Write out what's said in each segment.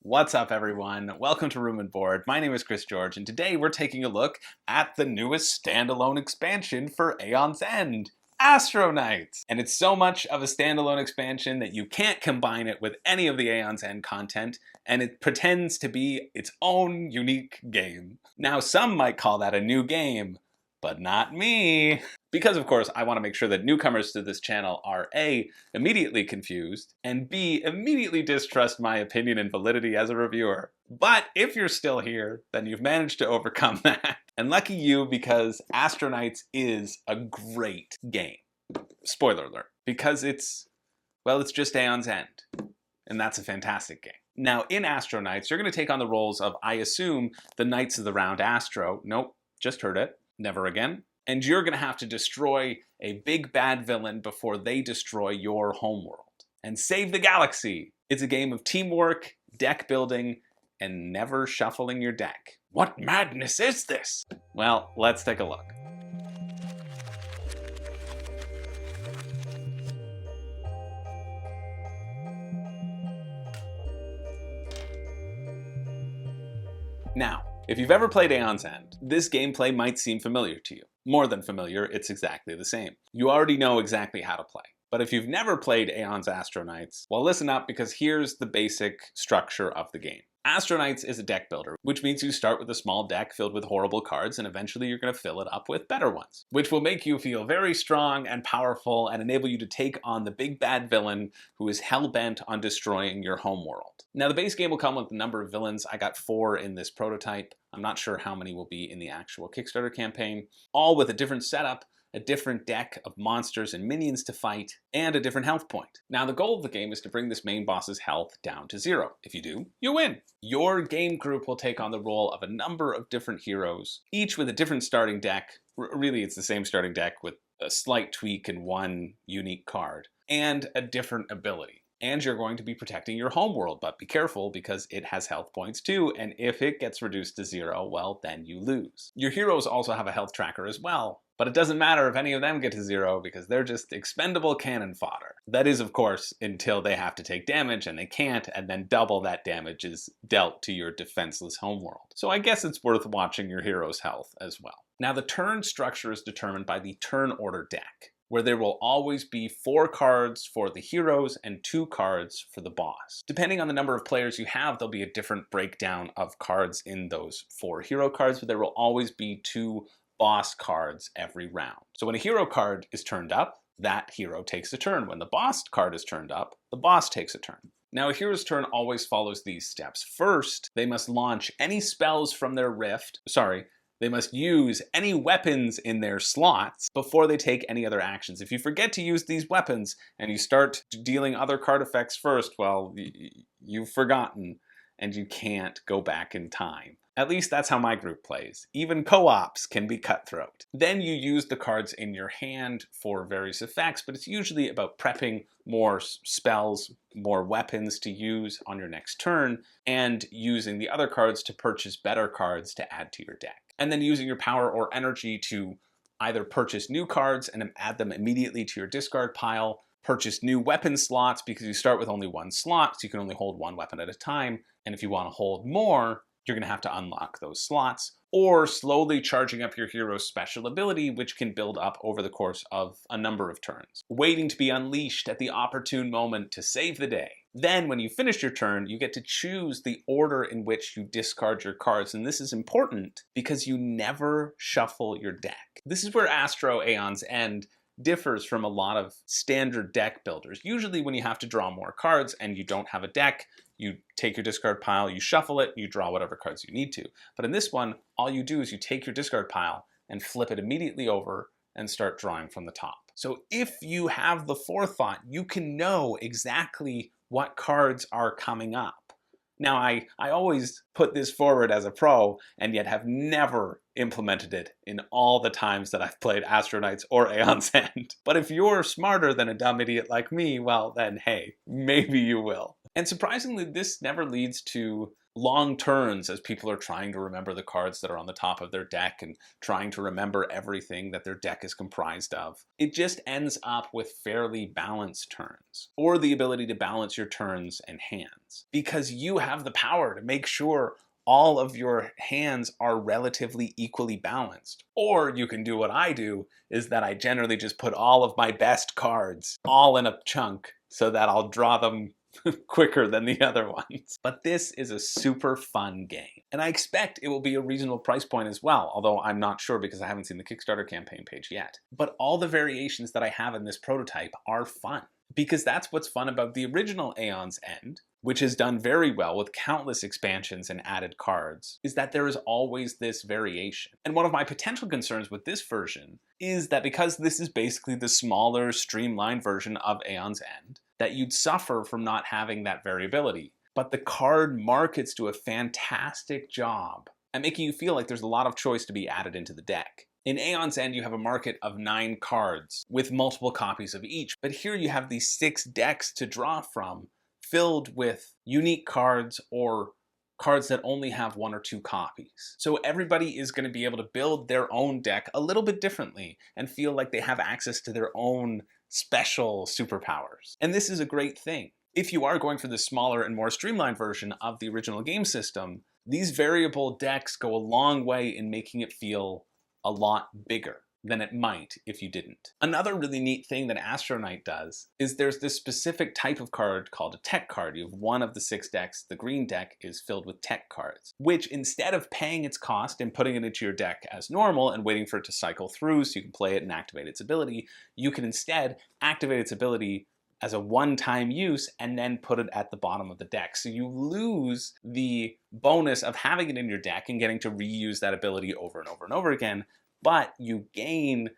What's up, everyone? Welcome to Room and Board. My name is Chris George, and today we're taking a look at the newest standalone expansion for Aeon's End, Astro Knights. And it's so much of a standalone expansion that you can't combine it with any of the Aeon's End content, and it pretends to be its own unique game. Now, some might call that a new game, but not me. Because, of course, I want to make sure that newcomers to this channel are A, immediately confused, and B, immediately distrust my opinion and validity as a reviewer. But if you're still here, then you've managed to overcome that. And lucky you, because Astro Knights is a great game. Spoiler alert. Because it's just Aeon's End. And that's a fantastic game. Now, in Astro Knights, you're going to take on the roles of, I assume, the Knights of the Round Astro. Nope, just heard it. Never again. And you're going to have to destroy a big bad villain before they destroy your homeworld. And save the galaxy! It's a game of teamwork, deck building, and never shuffling your deck. What madness is this? Well, let's take a look. Now, if you've ever played Aeon's End, this gameplay might seem familiar to you. More than familiar, it's exactly the same. You already know exactly how to play. But if you've never played Aeon's Astro Knights, well, listen up, because here's the basic structure of the game. Astro Knights is a deck builder, which means you start with a small deck filled with horrible cards, and eventually you're going to fill it up with better ones, which will make you feel very strong and powerful and enable you to take on the big bad villain who is hell-bent on destroying your homeworld. Now, the base game will come with a number of villains. I got 4 in this prototype. I'm not sure how many will be in the actual Kickstarter campaign, all with a different setup, a different deck of monsters and minions to fight, and a different health point. Now, the goal of the game is to bring this main boss's health down to 0. If you do, you win. Your game group will take on the role of a number of different heroes, each with a different starting deck. Really, it's the same starting deck with a slight tweak and one unique card, and a different ability. And you're going to be protecting your homeworld, but be careful because it has health points too, and if it gets reduced to 0, well, then you lose. Your heroes also have a health tracker as well, but it doesn't matter if any of them get to 0 because they're just expendable cannon fodder. That is, of course, until they have to take damage, and they can't, and then double that damage is dealt to your defenseless homeworld. So I guess it's worth watching your hero's health as well. Now, the turn structure is determined by the turn order deck, where there will always be 4 cards for the heroes and 2 cards for the boss. Depending on the number of players you have, there'll be a different breakdown of cards in those 4 hero cards, but there will always be 2 boss cards every round. So when a hero card is turned up, that hero takes a turn. When the boss card is turned up, the boss takes a turn. Now, a hero's turn always follows these steps. First, they must launch any spells from their rift. They must use any weapons in their slots before they take any other actions. If you forget to use these weapons and you start dealing other card effects first, well, you've forgotten and you can't go back in time. At least that's how my group plays. Even co-ops can be cutthroat. Then you use the cards in your hand for various effects, but it's usually about prepping more spells, more weapons to use on your next turn, and using the other cards to purchase better cards to add to your deck. And then using your power or energy to either purchase new cards and add them immediately to your discard pile, purchase new weapon slots because you start with only 1 slot, so you can only hold 1 weapon at a time, and if you want to hold more, you're going to have to unlock those slots, or slowly charging up your hero's special ability, which can build up over the course of a number of turns, waiting to be unleashed at the opportune moment to save the day. Then, when you finish your turn, you get to choose the order in which you discard your cards, and this is important because you never shuffle your deck. This is where Astro Aeon's End differs from a lot of standard deck builders. Usually when you have to draw more cards and you don't have a deck, you take your discard pile, you shuffle it, you draw whatever cards you need to. But in this one, all you do is you take your discard pile and flip it immediately over and start drawing from the top. So if you have the forethought, you can know exactly what cards are coming up. Now, I always put this forward as a pro, and yet have never implemented it in all the times that I've played Astro Knights or Aeon's End. But if you're smarter than a dumb idiot like me, well then, hey, maybe you will. And surprisingly, this never leads to long turns as people are trying to remember the cards that are on the top of their deck and trying to remember everything that their deck is comprised of. It just ends up with fairly balanced turns, or the ability to balance your turns and hands, because you have the power to make sure all of your hands are relatively equally balanced. Or you can do what I do, is that I generally just put all of my best cards all in a chunk so that I'll draw them quicker than the other ones. But this is a super fun game, and I expect it will be a reasonable price point as well, although I'm not sure because I haven't seen the Kickstarter campaign page yet. But all the variations that I have in this prototype are fun, because that's what's fun about the original Aeon's End, which has done very well with countless expansions and added cards, is that there is always this variation. And one of my potential concerns with this version is that because this is basically the smaller, streamlined version of Aeon's End, that you'd suffer from not having that variability. But the card markets do a fantastic job at making you feel like there's a lot of choice to be added into the deck. In Aeon's End, you have a market of 9 cards with multiple copies of each, but here you have these 6 decks to draw from, filled with unique cards or cards that only have 1 or 2 copies. So everybody is going to be able to build their own deck a little bit differently and feel like they have access to their own special superpowers. And this is a great thing. If you are going for the smaller and more streamlined version of the original game system, these variable decks go a long way in making it feel a lot bigger than it might if you didn't. Another really neat thing that Astro Knight does is there's this specific type of card called a tech card. You have one of the 6 decks, the green deck is filled with tech cards, which instead of paying its cost and putting it into your deck as normal and waiting for it to cycle through so you can play it and activate its ability, you can instead activate its ability as a one-time use and then put it at the bottom of the deck. So you lose the bonus of having it in your deck and getting to reuse that ability over and over and over again, but you gain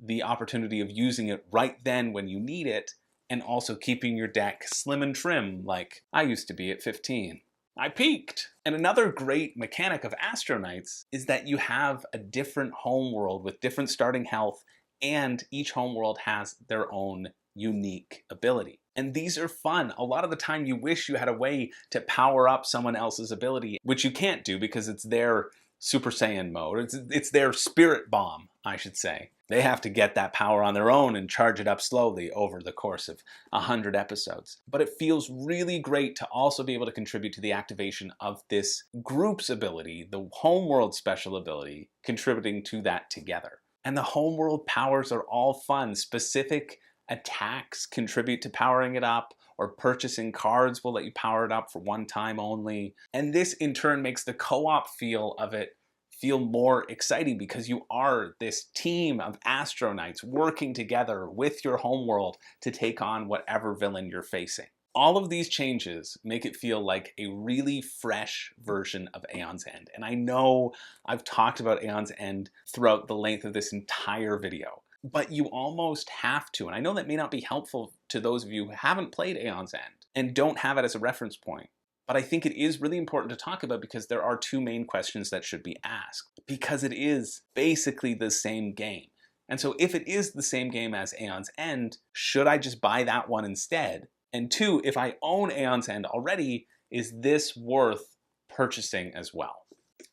the opportunity of using it right then when you need it, and also keeping your deck slim and trim like I used to be at 15. I peaked! And another great mechanic of Astro Knights is that you have a different homeworld with different starting health, and each homeworld has their own unique ability. And these are fun. A lot of the time you wish you had a way to power up someone else's ability, which you can't do because it's their Super Saiyan mode. It's their spirit bomb, I should say. They have to get that power on their own and charge it up slowly over the course of 100 episodes. But it feels really great to also be able to contribute to the activation of this group's ability, the homeworld special ability, contributing to that together. And the homeworld powers are all fun. Specific attacks contribute to powering it up, or purchasing cards will let you power it up for one time only. And this in turn makes the co-op feel of it feel more exciting because you are this team of Astro Knights working together with your homeworld to take on whatever villain you're facing. All of these changes make it feel like a really fresh version of Aeon's End. And I know I've talked about Aeon's End throughout the length of this entire video, but you almost have to. And I know that may not be helpful to those of you who haven't played Aeon's End and don't have it as a reference point. But I think it is really important to talk about because there are 2 main questions that should be asked. Because it is basically the same game. And so if it is the same game as Aeon's End, should I just buy that one instead? And 2, if I own Aeon's End already, is this worth purchasing as well?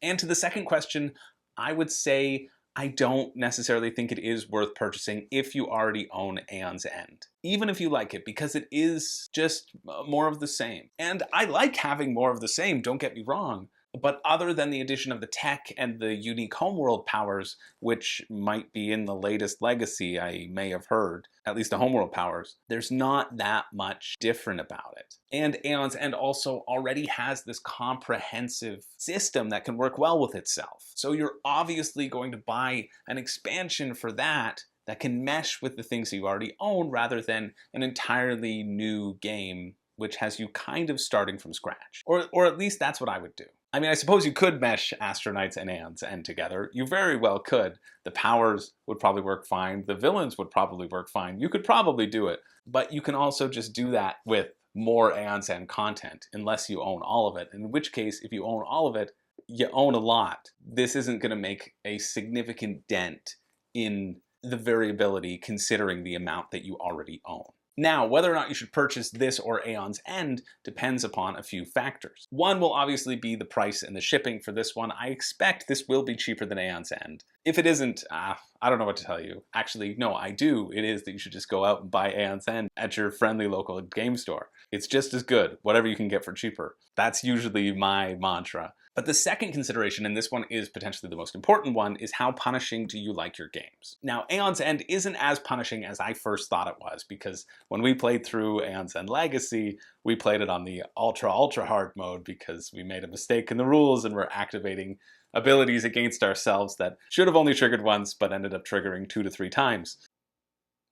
And to the second question, I would say I don't necessarily think it is worth purchasing if you already own Aeon's End, even if you like it, because it is just more of the same. And I like having more of the same, don't get me wrong, but other than the addition of the tech and the unique homeworld powers, which might be in the latest legacy, I may have heard, at least the homeworld powers, there's not that much different about it. And Aeon's End also already has this comprehensive system that can work well with itself. So you're obviously going to buy an expansion for that can mesh with the things that you already own rather than an entirely new game which has you kind of starting from scratch. Or at least that's what I would do. I mean, I suppose you could mesh Astro Knights and Aeon's End together. You very well could. The powers would probably work fine. The villains would probably work fine. You could probably do it. But you can also just do that with more Aeon's End content, unless you own all of it. In which case, if you own all of it, you own a lot. This isn't going to make a significant dent in the variability considering the amount that you already own. Now, whether or not you should purchase this or Aeon's End depends upon a few factors. One will obviously be the price and the shipping for this one. I expect this will be cheaper than Aeon's End. If it isn't, I don't know what to tell you. Actually, no, I do. It is that you should just go out and buy Aeon's End at your friendly local game store. It's just as good, whatever you can get for cheaper. That's usually my mantra. But the second consideration, and this one is potentially the most important one, is how punishing do you like your games? Now, Aeon's End isn't as punishing as I first thought it was, because when we played through Aeon's End Legacy, we played it on the ultra hard mode because we made a mistake in the rules and we're activating abilities against ourselves that should have only triggered once but ended up triggering 2 to 3 times.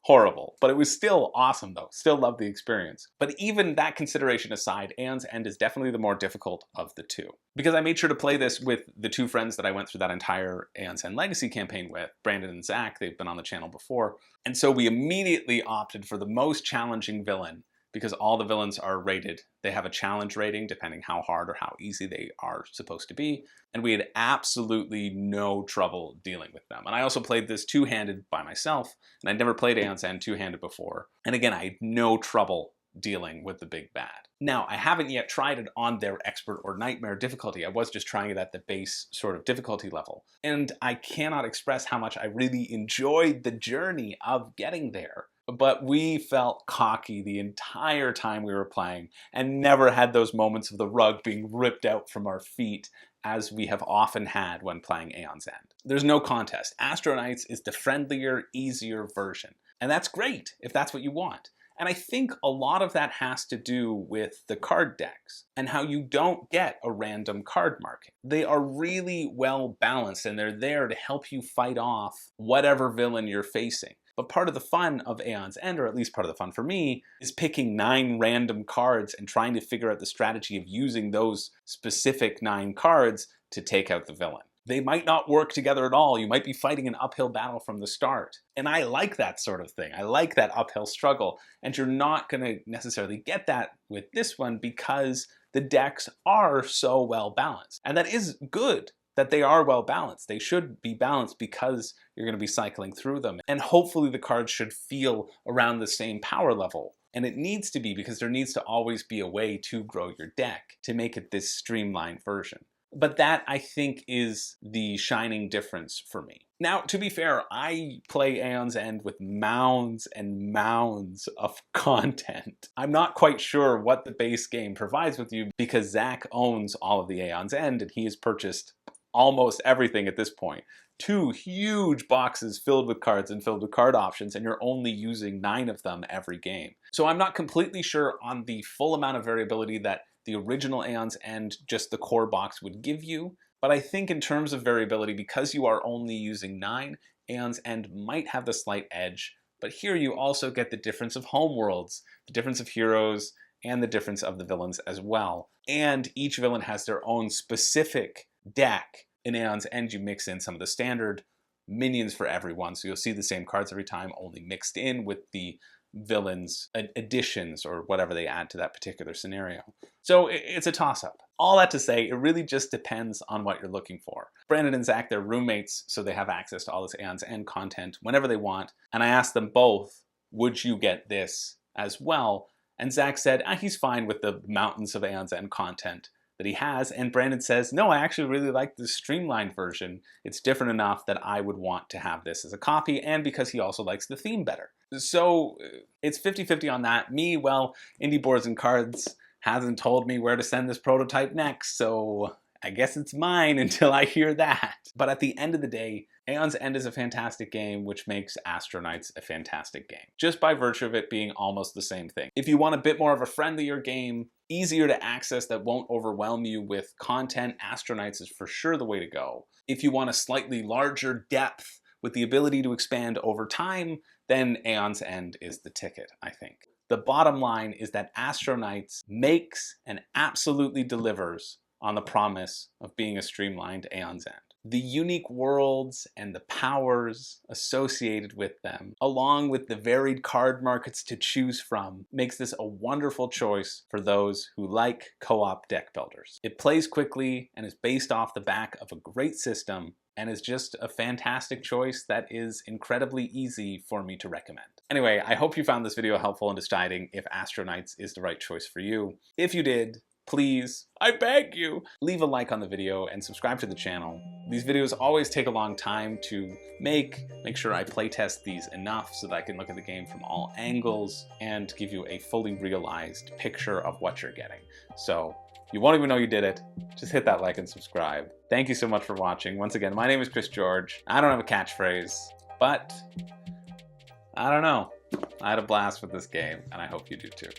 Horrible. But it was still awesome though. Still loved the experience. But even that consideration aside, Aeon's End is definitely the more difficult of the two. Because I made sure to play this with the two friends that I went through that entire Aeon's End Legacy campaign with, Brandon and Zach. They've been on the channel before. And so we immediately opted for the most challenging villain, because all the villains are rated. They have a challenge rating depending how hard or how easy they are supposed to be. And we had absolutely no trouble dealing with them. And I also played this two-handed by myself, and I'd never played Aeon's End two-handed before. And again, I had no trouble dealing with the big bad. Now, I haven't yet tried it on their expert or nightmare difficulty. I was just trying it at the base sort of difficulty level. And I cannot express how much I really enjoyed the journey of getting there. But we felt cocky the entire time we were playing and never had those moments of the rug being ripped out from our feet as we have often had when playing Aeon's End. There's no contest. Astro Knights is the friendlier, easier version. And that's great if that's what you want. And I think a lot of that has to do with the card decks and how you don't get a random card marking. They are really well balanced and they're there to help you fight off whatever villain you're facing. But part of the fun of Aeon's End, or at least part of the fun for me, is picking 9 random cards and trying to figure out the strategy of using those specific 9 cards to take out the villain. They might not work together at all. You might be fighting an uphill battle from the start. And I like that sort of thing. I like that uphill struggle. And you're not going to necessarily get that with this one because the decks are so well balanced. And that is good that they are well balanced. They should be balanced because you're going to be cycling through them. And hopefully the cards should feel around the same power level. And it needs to be, because there needs to always be a way to grow your deck to make it this streamlined version. But that, I think, is the shining difference for me. Now, to be fair, I play Aeon's End with mounds and mounds of content. I'm not quite sure what the base game provides with you because Zach owns all of the Aeon's End and he has purchased almost everything at this point. 2 huge boxes filled with cards and filled with card options, and you're only using 9 of them every game. So I'm not completely sure on the full amount of variability that the original Aeon's End, just the core box, would give you. But I think in terms of variability, because you are only using 9, Aeon's End might have the slight edge. But here you also get the difference of homeworlds, the difference of heroes, and the difference of the villains as well. And each villain has their own specific deck. In Aeon's End, you mix in some of the standard minions for everyone, so you'll see the same cards every time, only mixed in with the villains' additions or whatever they add to that particular scenario. So it's a toss-up. All that to say, it really just depends on what you're looking for. Brandon and Zach, they're roommates, so they have access to all this Aeon's End content whenever they want, and I asked them both, would you get this as well? And Zach said, he's fine with the mountains of Aeon's End content that he has, and Brandon says, no, I actually really like the streamlined version. It's different enough that I would want to have this as a copy, and because he also likes the theme better. So it's 50-50 on that. Me, well, Indie Boards and Cards hasn't told me where to send this prototype next, so I guess it's mine until I hear that. But at the end of the day, Aeon's End is a fantastic game, which makes Astro Knights a fantastic game, just by virtue of it being almost the same thing. If you want a bit more of a friendlier game, easier to access that won't overwhelm you with content, Astro Knights is for sure the way to go. If you want a slightly larger depth with the ability to expand over time, then Aeon's End is the ticket, I think. The bottom line is that Astro Knights makes and absolutely delivers on the promise of being a streamlined Aeon's End. The unique worlds and the powers associated with them, along with the varied card markets to choose from, makes this a wonderful choice for those who like co-op deck builders. It plays quickly and is based off the back of a great system and is just a fantastic choice that is incredibly easy for me to recommend. Anyway, I hope you found this video helpful in deciding if Astro Knights is the right choice for you. If you did, please, I beg you, leave a like on the video and subscribe to the channel. These videos always take a long time to make sure I playtest these enough so that I can look at the game from all angles and give you a fully realized picture of what you're getting. So you won't even know you did it. Just hit that like and subscribe. Thank you so much for watching. Once again, my name is Chris George. I don't have a catchphrase, but I don't know. I had a blast with this game, and I hope you do too.